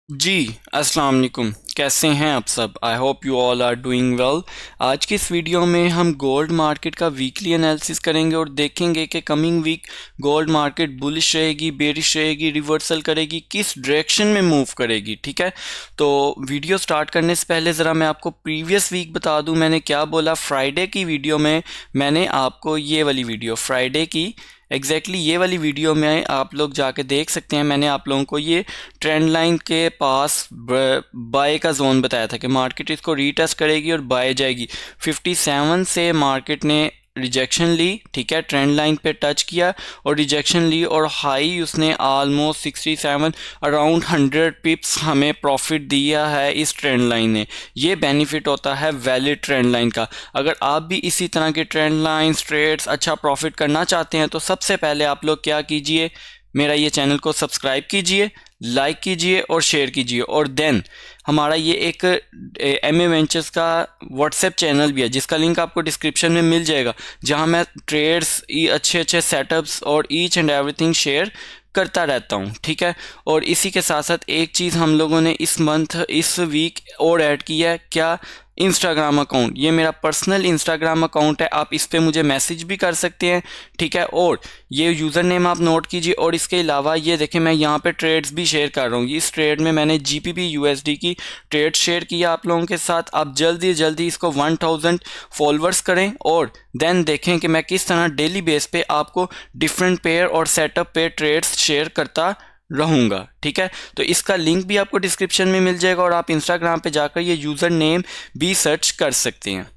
जी, अस्सलाम वालेकुम। कैसे हैं आप सब? I hope you all are doing well. आज की इस वीडियो में हम गोल्ड मार्केट का वीकली एनालिसिस करेंगे और देखेंगे कि coming week gold market bullish रहेगी, बेरिश रहेगी, रिवर्सल करेगी, किस डायरेक्शन में मूव करेगी। ठीक है, तो वीडियो स्टार्ट करने से पहले ज़रा मैं आपको प्रीवियस वीक बता दूं मैंने क्या बोला। फ्राइडे की वीडियो में मैंने आपको ये वाली वीडियो फ्राइडे की ये वाली वीडियो में आप लोग जाके देख सकते हैं। मैंने आप लोगों को ये ट्रेंड लाइन के पास बाय का जोन बताया था कि मार्केट इसको रीटेस्ट करेगी और बाय जाएगी। 57 से मार्केट ने रिजेक्शन ली, ठीक है, ट्रेंड लाइन पे टच किया और रिजेक्शन ली और हाई उसने ऑलमोस्ट 67 अराउंड 100 पिप्स हमें प्रॉफिट दिया है इस ट्रेंड लाइन ने। ये बेनिफिट होता है वैलिड ट्रेंड लाइन का। अगर आप भी इसी तरह के ट्रेंड लाइंस ट्रेड्स अच्छा प्रॉफिट करना चाहते हैं तो सबसे पहले आप लोग क्या कीजिए, मेरा ये चैनल को सब्सक्राइब कीजिए, लाइक कीजिए और शेयर कीजिए। और देन हमारा ये एक एम ए वेंचर्स का व्हाट्सएप चैनल भी है जिसका लिंक आपको डिस्क्रिप्शन में मिल जाएगा, जहां मैं ट्रेड्स अच्छे अच्छे सेटअप्स और ईच एंड एवरीथिंग शेयर करता रहता हूँ। ठीक है, और इसी के साथ साथ एक चीज़ हम लोगों ने इस मंथ इस वीक और ऐड की है, क्या, इंस्टाग्राम अकाउंट। ये मेरा पर्सनल इंस्टाग्राम अकाउंट है, आप इस पे मुझे मैसेज भी कर सकते हैं। ठीक है, और ये यूज़र नेम आप नोट कीजिए। और इसके अलावा ये देखें, मैं यहाँ पे ट्रेड्स भी शेयर कर रहा हूँ। इस ट्रेड में मैंने GBP USD की ट्रेड शेयर किया आप लोगों के साथ। आप जल्दी जल्दी इसको 1000 फॉलोअर्स करें और देन देखें कि मैं किस तरह डेली बेस पे आपको डिफरेंट पेयर और सेटअप पे ट्रेड्स शेयर करता रहूँगा। ठीक है, तो इसका लिंक भी आपको डिस्क्रिप्शन में मिल जाएगा और आप इंस्टाग्राम पे जाकर ये यूज़र नेम भी सर्च कर सकते हैं।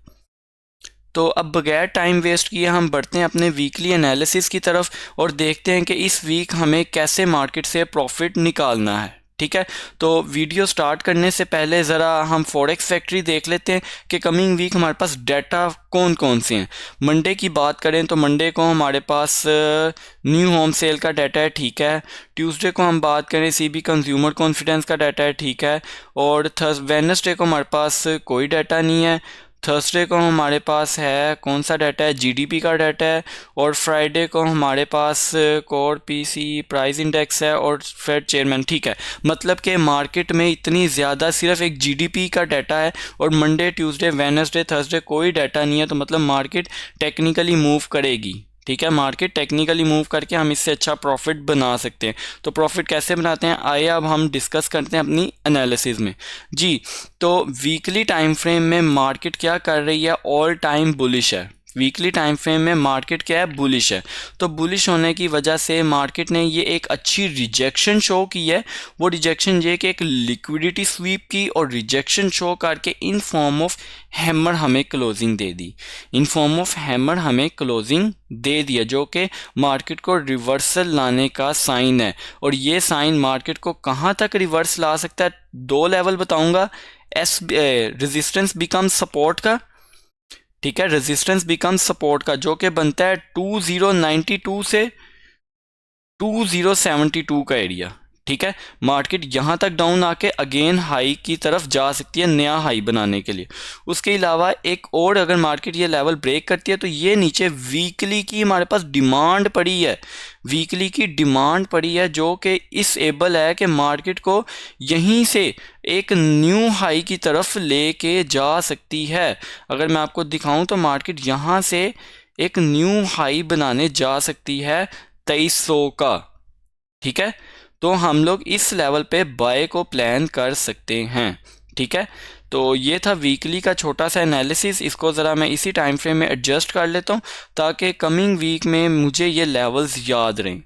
तो अब बगैर टाइम वेस्ट किए हम बढ़ते हैं अपने वीकली एनालिसिस की तरफ और देखते हैं कि इस वीक हमें कैसे मार्केट से प्रॉफिट निकालना है। ठीक है, तो वीडियो स्टार्ट करने से पहले ज़रा हम फॉरेक्स फैक्ट्री देख लेते हैं कि कमिंग वीक हमारे पास डाटा कौन कौन से हैं। मंडे की बात करें तो मंडे को हमारे पास न्यू होम सेल का डाटा है, ठीक है। ट्यूसडे को हम बात करें CB कंज्यूमर कॉन्फिडेंस का डाटा है, ठीक है। और वेडनेसडे को हमारे पास कोई डाटा नहीं है। थर्सडे को हमारे पास है कौन सा डाटा है, GDP का डाटा है। और फ्राइडे को हमारे पास कोर PC प्राइस इंडेक्स है और फेड चेयरमैन। ठीक है, मतलब कि मार्केट में इतनी ज़्यादा सिर्फ एक GDP का डाटा है और मंडे ट्यूसडे वेडनेसडे थर्सडे कोई डाटा नहीं है, तो मतलब मार्केट टेक्निकली मूव करेगी। ठीक है, मार्केट टेक्निकली मूव करके हम इससे अच्छा प्रॉफिट बना सकते हैं। तो प्रॉफिट कैसे बनाते हैं, आइए अब हम डिस्कस करते हैं अपनी एनालिसिस में। जी, तो वीकली टाइम फ्रेम में मार्केट क्या कर रही है, ऑल टाइम बुलिश है। वीकली टाइम फ्रेम में मार्केट क्या है, बुलिश है। तो बुलिश होने की वजह से मार्केट ने ये एक अच्छी रिजेक्शन शो की है। वो रिजेक्शन ये कि एक लिक्विडिटी स्वीप की और रिजेक्शन शो करके इन फॉर्म ऑफ हैमर हमें closing they the. In form of hammer हमें क्लोजिंग दे दिया, जो कि मार्केट को रिवर्सल लाने का साइन है। और ये साइन मार्केट को कहाँ तक रिवर्स ला सकता है, दो लेवल बताऊंगा। रेजिस्टेंस बिकम सपोर्ट का, ठीक है, रेजिस्टेंस बिकम सपोर्ट का, जो कि बनता है 2092 से 2072 का एरिया। ठीक है, मार्केट यहाँ तक डाउन आके अगेन हाई की तरफ जा सकती है, नया हाई बनाने के लिए। उसके अलावा एक और, अगर मार्केट ये लेवल ब्रेक करती है तो ये नीचे वीकली की हमारे पास डिमांड पड़ी है, वीकली की डिमांड पड़ी है, जो कि इस एबल है कि मार्केट को यहीं से एक न्यू हाई की तरफ लेके जा सकती है। अगर मैं आपको दिखाऊं तो मार्केट यहाँ से एक न्यू हाई बनाने जा सकती है 2300 का। ठीक है, तो हम लोग इस लेवल पे बाय को प्लान कर सकते हैं। ठीक है, तो ये था वीकली का छोटा सा एनालिसिस। इसको ज़रा मैं इसी टाइम फ्रेम में एडजस्ट कर लेता हूँ ताकि कमिंग वीक में मुझे ये लेवल्स याद रहें।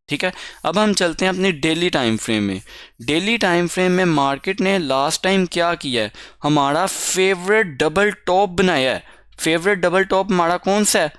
ठीक है, अब हम चलते हैं अपनी डेली टाइम फ्रेम में। डेली टाइम फ्रेम में मार्केट ने लास्ट टाइम क्या किया है, हमारा फेवरेट डबल टॉप बनाया है। फेवरेट डबल टॉप हमारा कौन सा है,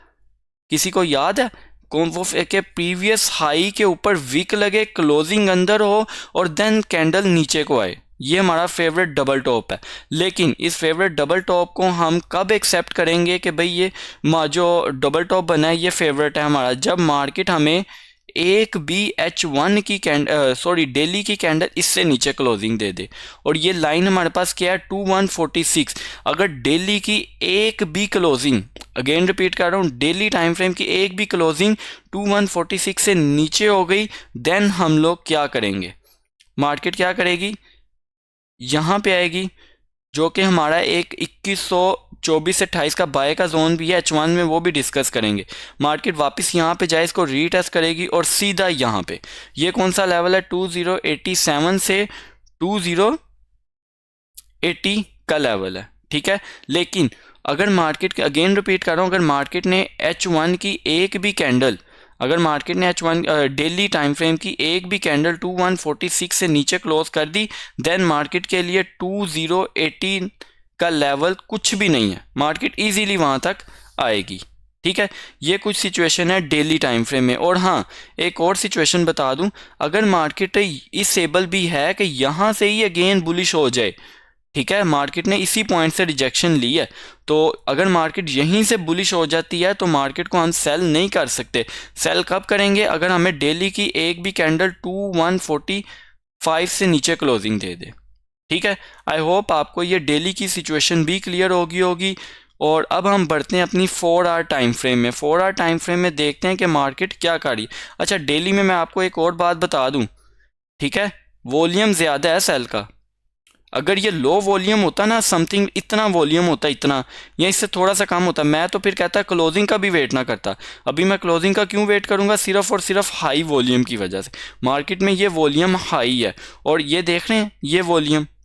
किसी को याद है? कौन वो के प्रीवियस हाई के ऊपर विक लगे, क्लोजिंग अंदर हो और देन कैंडल नीचे को आए। ये हमारा फेवरेट डबल टॉप है। लेकिन इस फेवरेट डबल टॉप को हम कब एक्सेप्ट करेंगे कि भाई ये जो डबल टॉप बना है ये फेवरेट है हमारा, जब मार्केट हमें एक BH1 की डेली की कैंडल इससे नीचे क्लोजिंग दे दे। और ये लाइन हमारे पास क्या है, 2146। अगर डेली की एक भी क्लोजिंग, अगेन रिपीट कर रहा हूँ, डेली टाइम फ्रेम की एक भी क्लोजिंग 2146 से नीचे हो गई, देन हम लोग क्या करेंगे, मार्केट क्या करेगी, यहाँ पे आएगी, जो कि हमारा एक 2124 से 28 का बाय का जोन भी है H1 में, वो भी डिस्कस करेंगे। मार्केट वापस यहाँ पे जाए, इसको रीटेस्ट करेगी और सीधा यहाँ पे, ये कौन सा लेवल है, 2087 से 2080 का लेवल है, ठीक है। लेकिन अगर मार्केट के, अगेन रिपीट कर रहा हूँ, अगर मार्केट ने H1 की एक भी कैंडल, अगर मार्केट ने H1 डेली टाइम फ्रेम की एक भी कैंडल 2146 से नीचे क्लोज कर दी, देन मार्केट के लिए 2080 का लेवल कुछ भी नहीं है, मार्केट इजीली वहां तक आएगी, ठीक है। ये कुछ सिचुएशन है डेली टाइम फ्रेम में। और हाँ, एक और सिचुएशन बता दूं, अगर मार्केट इस एबल भी है कि यहाँ से ही अगेन बुलिश हो जाए, ठीक है, मार्केट ने इसी पॉइंट से रिजेक्शन ली है, तो अगर मार्केट यहीं से बुलिश हो जाती है तो मार्केट को हम सेल नहीं कर सकते। सेल कब करेंगे, अगर हमें डेली की एक भी कैंडल 2145 से नीचे क्लोजिंग दे दे, ठीक है। आई होप आपको ये डेली की सिचुएशन भी क्लियर होगी। और अब हम बढ़ते हैं अपनी 4 आवर टाइम फ्रेम में। 4 आवर टाइम फ्रेम में देखते हैं कि मार्केट क्या कर रही है। अच्छा, डेली में मैं आपको एक और बात बता दूं, ठीक है, वॉल्यूम ज़्यादा है सेल का। अगर ये लो वॉल्यूम होता ना, समथिंग इतना वॉल्यूम होता, इतना या इससे थोड़ा सा कम होता, मैं तो फिर कहता क्लोजिंग का भी वेट ना करता। अभी मैं क्लोजिंग का क्यों वेट करूंगा, सिर्फ और सिर्फ हाई वॉल्यूम की वजह से। मार्केट में ये वॉल्यूम हाई है और ये देख रहे हैं,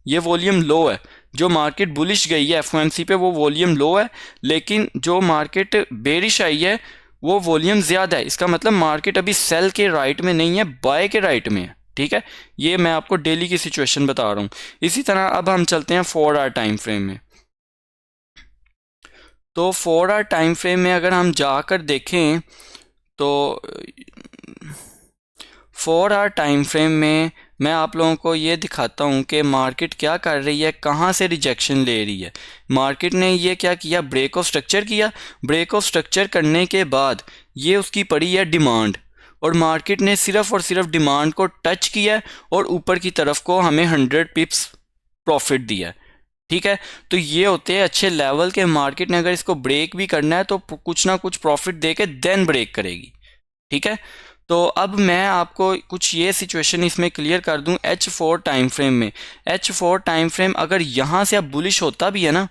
ये वॉल्यूम लो है। जो मार्केट बुलिश गई है एफओएमसी पे, वो वॉल्यूम लो है, लेकिन जो मार्केट बेरिश आई है वो वॉल्यूम ज़्यादा है। इसका मतलब मार्केट अभी सेल के राइट में नहीं है, बाय के राइट में है, ठीक है। ये मैं आपको डेली की सिचुएशन बता रहा हूँ। इसी तरह अब हम चलते हैं 4 आवर टाइम फ्रेम में। तो 4 आवर टाइम फ्रेम में अगर हम जाकर देखें तो 4 आवर टाइम फ्रेम में मैं आप लोगों को ये दिखाता हूँ कि मार्केट क्या कर रही है, कहाँ से रिजेक्शन ले रही है। मार्केट ने ये क्या किया, ब्रेक ऑफ स्ट्रक्चर किया। ब्रेक ऑफ स्ट्रक्चर करने के बाद ये उसकी पड़ी है डिमांड, और मार्केट ने सिर्फ और सिर्फ डिमांड को टच किया और ऊपर की तरफ को हमें 100 पिप्स प्रॉफिट दिया, ठीक है। तो ये होते हैं अच्छे लेवल के। मार्केट ने अगर इसको ब्रेक भी करना है तो कुछ ना कुछ प्रॉफिट दे के देन ब्रेक करेगी, ठीक है। तो अब मैं आपको कुछ ये सिचुएशन इसमें क्लियर कर दूं। H4 टाइम फ्रेम में, H4 टाइम फ्रेम अगर यहाँ से अब बुलिश होता भी है ना,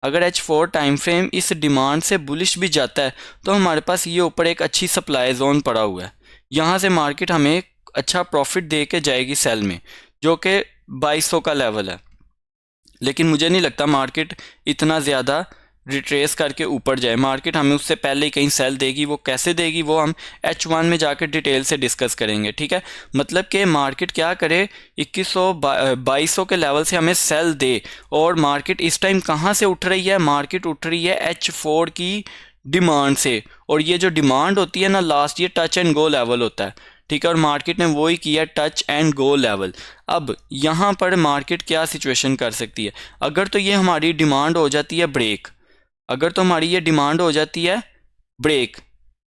अगर H4 टाइम फ्रेम इस डिमांड से बुलिश भी जाता है, तो हमारे पास ये ऊपर एक अच्छी सप्लाई जोन पड़ा हुआ है। यहाँ से मार्केट हमें अच्छा प्रॉफिट दे के जाएगी सेल में, जो कि 2200 का लेवल है। लेकिन मुझे नहीं लगता मार्केट इतना ज़्यादा रिट्रेस करके ऊपर जाए। मार्केट हमें उससे पहले ही कहीं सेल देगी। वो कैसे देगी वो हम H1 में जाकर डिटेल से डिस्कस करेंगे, ठीक है। मतलब कि मार्केट क्या करे, 2200 के लेवल से हमें सेल दे। और मार्केट इस टाइम कहाँ से उठ रही है, मार्केट उठ रही है H4 की डिमांड से। और ये जो डिमांड होती है ना, लास्ट ये टच एंड गो लेवल होता है, ठीक है। और मार्केट ने वही किया, टच एंड गो लेवल। अब यहाँ पर मार्केट क्या सिचुएशन कर सकती है, अगर तो ये हमारी डिमांड हो जाती है ब्रेक, अगर तो हमारी ये डिमांड हो जाती है ब्रेक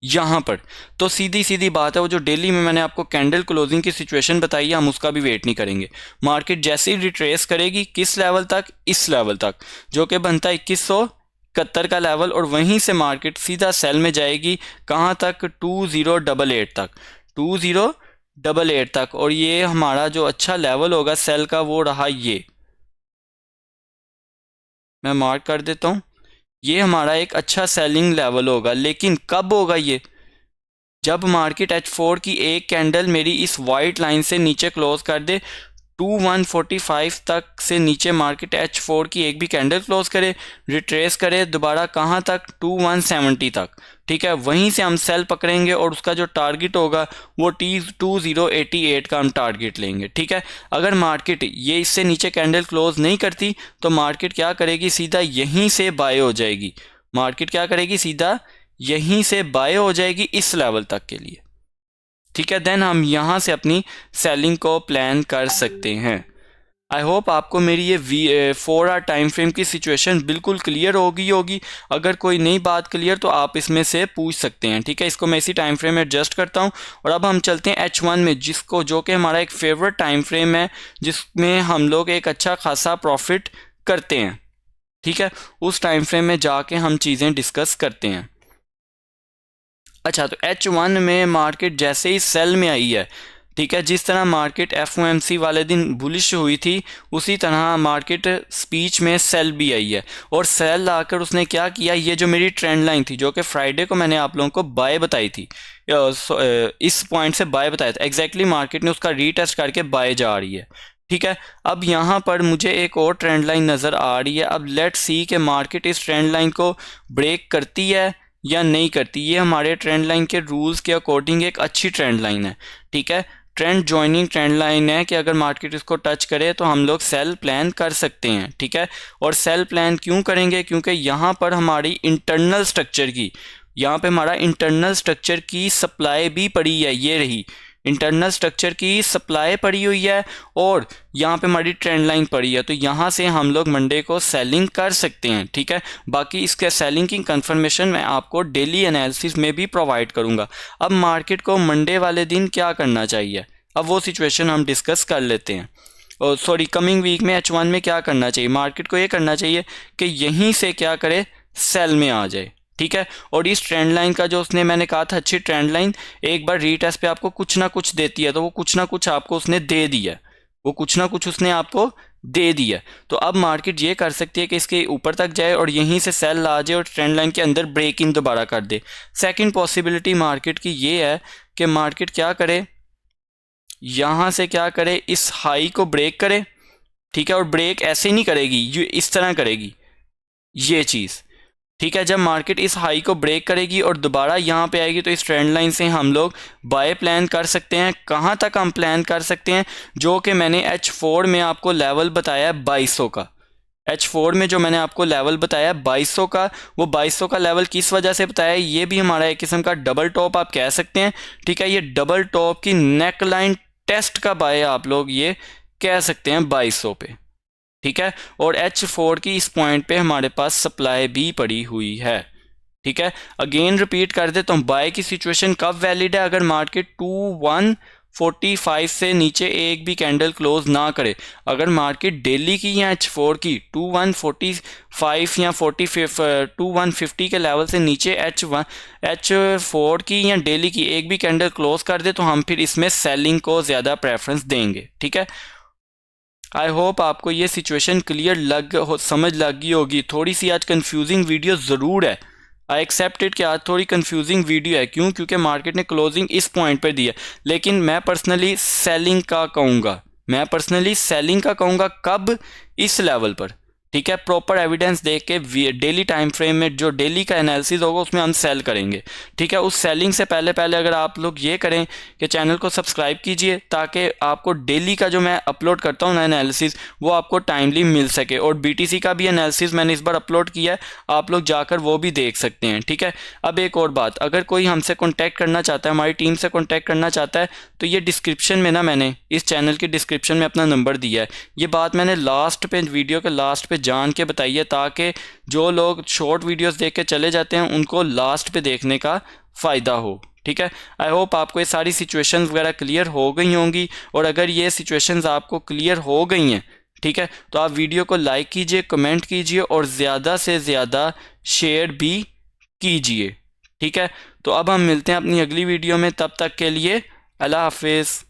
यहाँ पर, तो सीधी सीधी बात है, वो जो डेली में मैंने आपको कैंडल क्लोजिंग की सिचुएशन बताई है, हम उसका भी वेट नहीं करेंगे। मार्केट जैसे ही रिट्रेस करेगी किस लेवल तक, इस लेवल तक, जो कि बनता है 2171 का लेवल, और वहीं से मार्केट सीधा सेल में जाएगी कहाँ तक, 2088 तक, 2088 तक। और ये हमारा जो अच्छा लेवल होगा सेल का वो रहा, ये मैं मार्क कर देता हूँ, ये हमारा एक अच्छा सेलिंग लेवल होगा। लेकिन कब होगा ये, जब मार्केट H4 की एक कैंडल मेरी इस वाइट लाइन से नीचे क्लोज कर दे, 2145 तक से नीचे मार्केट H4 की एक भी कैंडल क्लोज करे, रिट्रेस करे दोबारा कहाँ तक, 2170 तक, ठीक है। वहीं से हम सेल पकड़ेंगे और उसका जो टारगेट होगा वो 2088 का हम टारगेट लेंगे, ठीक है। अगर मार्केट ये इससे नीचे कैंडल क्लोज नहीं करती तो मार्केट क्या करेगी, सीधा यहीं से बाय हो जाएगी। मार्केट क्या करेगी, सीधा यहीं से बाय हो जाएगी इस लेवल तक के लिए, ठीक है। देन हम यहाँ से अपनी सेलिंग को प्लान कर सकते हैं। आई होप आपको मेरी ये 4 आवर टाइम फ्रेम की सिचुएशन बिल्कुल क्लियर होगी। अगर कोई नई बात क्लियर तो आप इसमें से पूछ सकते हैं, ठीक है। इसको मैं इसी टाइम फ्रेम में एडजस्ट करता हूँ। और अब हम चलते हैं H1 में, जो कि हमारा एक फेवरेट टाइम फ्रेम है, जिसमें हम लोग एक अच्छा खासा प्रॉफिट करते हैं, ठीक है। उस टाइम फ्रेम में जाके हम चीज़ें डिस्कस करते हैं। अच्छा, तो H1 में मार्केट जैसे ही सेल में आई है ठीक है, जिस तरह मार्केट एफओएमसी वाले दिन बुलिश हुई थी उसी तरह मार्केट स्पीच में सेल भी आई है, और सेल लाकर उसने क्या किया, ये जो मेरी ट्रेंड लाइन थी जो कि फ्राइडे को मैंने आप लोगों को बाय बताई थी, इस पॉइंट से बाय बताया था एग्जैक्टली, मार्केट ने उसका रीटेस्ट करके बाय जा रही है। ठीक है, अब यहाँ पर मुझे एक और ट्रेंड लाइन नज़र आ रही है। अब लेट्स सी कि मार्केट इस ट्रेंड लाइन को ब्रेक करती है या नहीं करती। ये हमारे ट्रेंड लाइन के रूल्स के अकॉर्डिंग एक अच्छी ट्रेंड लाइन है। ठीक है, ट्रेंड जॉइनिंग ट्रेंड लाइन है कि अगर मार्केट इसको टच करे तो हम लोग सेल प्लान कर सकते हैं। ठीक है, और सेल प्लान क्यों करेंगे, क्योंकि यहाँ पर हमारी इंटरनल स्ट्रक्चर की, यहाँ पे हमारा इंटरनल स्ट्रक्चर की सप्लाई भी पड़ी है, ये रही इंटरनल स्ट्रक्चर की सप्लाई पड़ी हुई है, और यहाँ पे हमारी ट्रेंड लाइन पड़ी है, तो यहाँ से हम लोग मंडे को सेलिंग कर सकते हैं। ठीक है, बाकी इसके सेलिंग की कंफर्मेशन मैं आपको डेली एनालिसिस में भी प्रोवाइड करूँगा। अब मार्केट को मंडे वाले दिन क्या करना चाहिए, अब वो सिचुएशन हम डिस्कस कर लेते हैं। और सॉरी, कमिंग वीक में H1 में क्या करना चाहिए, मार्केट को ये करना चाहिए कि यहीं से क्या करे, सेल में आ जाए। ठीक है, और इस ट्रेंड लाइन का जो उसने मैंने कहा था अच्छी ट्रेंड लाइन एक बार रीटेस्ट पे आपको कुछ ना कुछ देती है, तो वो कुछ ना कुछ आपको उसने दे दिया, वो कुछ ना कुछ उसने आपको दे दिया। तो अब मार्केट ये कर सकती है कि इसके ऊपर तक जाए और यहीं से सेल ला जाए और ट्रेंड लाइन के अंदर ब्रेक इन दोबारा कर दे। सेकंड पॉसिबिलिटी मार्केट की ये है कि मार्केट क्या करे, यहाँ से क्या करे, इस हाई को ब्रेक करे। ठीक है, और ब्रेक ऐसे नहीं करेगी, ये इस तरह करेगी ये चीज़। ठीक है, जब मार्केट इस हाई को ब्रेक करेगी और दोबारा यहाँ पे आएगी तो इस ट्रेंड लाइन से हम लोग बाय प्लान कर सकते हैं। कहाँ तक हम प्लान कर सकते हैं, जो कि मैंने H4 में आपको लेवल बताया 2200 का। H4 में जो मैंने आपको लेवल बताया 2200 का, वो 2200 का लेवल किस वजह से बताया, ये भी हमारा एक किस्म का डबल टॉप आप कह सकते हैं। ठीक है, ये डबल टॉप की नेक लाइन टेस्ट का बाय आप लोग ये कह सकते हैं 2200 पे। ठीक है, और H4 की इस पॉइंट पे हमारे पास सप्लाई भी पड़ी हुई है। ठीक है, अगेन रिपीट कर दे तो बाय की सिचुएशन कब वैलिड है, अगर मार्केट 2145 से नीचे एक भी कैंडल क्लोज ना करे। अगर मार्केट डेली की या H4 की 2145 या 2150 के लेवल से नीचे H4 की या डेली की एक भी कैंडल क्लोज कर दे तो हम फिर इसमें सेलिंग को ज़्यादा प्रेफरेंस देंगे। ठीक है, आई होप आपको ये सिचुएशन क्लियर समझ लगी होगी। थोड़ी सी आज कंफ्यूजिंग वीडियो ज़रूर है, आई एक्सेप्टेड कि आज थोड़ी कंफ्यूजिंग वीडियो है। क्यों, क्योंकि मार्केट ने क्लोजिंग इस पॉइंट पर दी है, लेकिन मैं पर्सनली सेलिंग का कहूँगा कब, इस लेवल पर। ठीक है, प्रॉपर एविडेंस देख के डेली टाइम फ्रेम में जो डेली का एनालिसिस होगा उसमें हम सेल करेंगे। ठीक है, उस सेलिंग से पहले अगर आप लोग ये करें कि चैनल को सब्सक्राइब कीजिए ताकि आपको डेली का जो मैं अपलोड करता हूँ ना एनालिसिस वो आपको टाइमली मिल सके, और BTC का भी एनालिसिस मैंने इस बार अपलोड किया है, आप लोग जाकर वो भी देख सकते हैं। ठीक है, अब एक और बात, अगर कोई हमसे कॉन्टैक्ट करना चाहता है, हमारी टीम से कॉन्टैक्ट करना चाहता है, तो ये डिस्क्रिप्शन में ना मैंने इस चैनल के डिस्क्रिप्शन में अपना नंबर दिया है। ये बात मैंने लास्ट पे, वीडियो के लास्ट पे जान के बताइए ताकि जो लोग शॉर्ट वीडियोस देख के चले जाते हैं उनको लास्ट पे देखने का फ़ायदा हो। ठीक है, आई होप आपको ये सारी सिचुएशंस वगैरह क्लियर हो गई होंगी, और अगर ये सिचुएशंस आपको क्लियर हो गई हैं, ठीक है, तो आप वीडियो को लाइक कीजिए, कमेंट कीजिए और ज़्यादा से ज़्यादा शेयर भी कीजिए। ठीक है, तो अब हम मिलते हैं अपनी अगली वीडियो में, तब तक के लिए अल्लाह हाफिज़।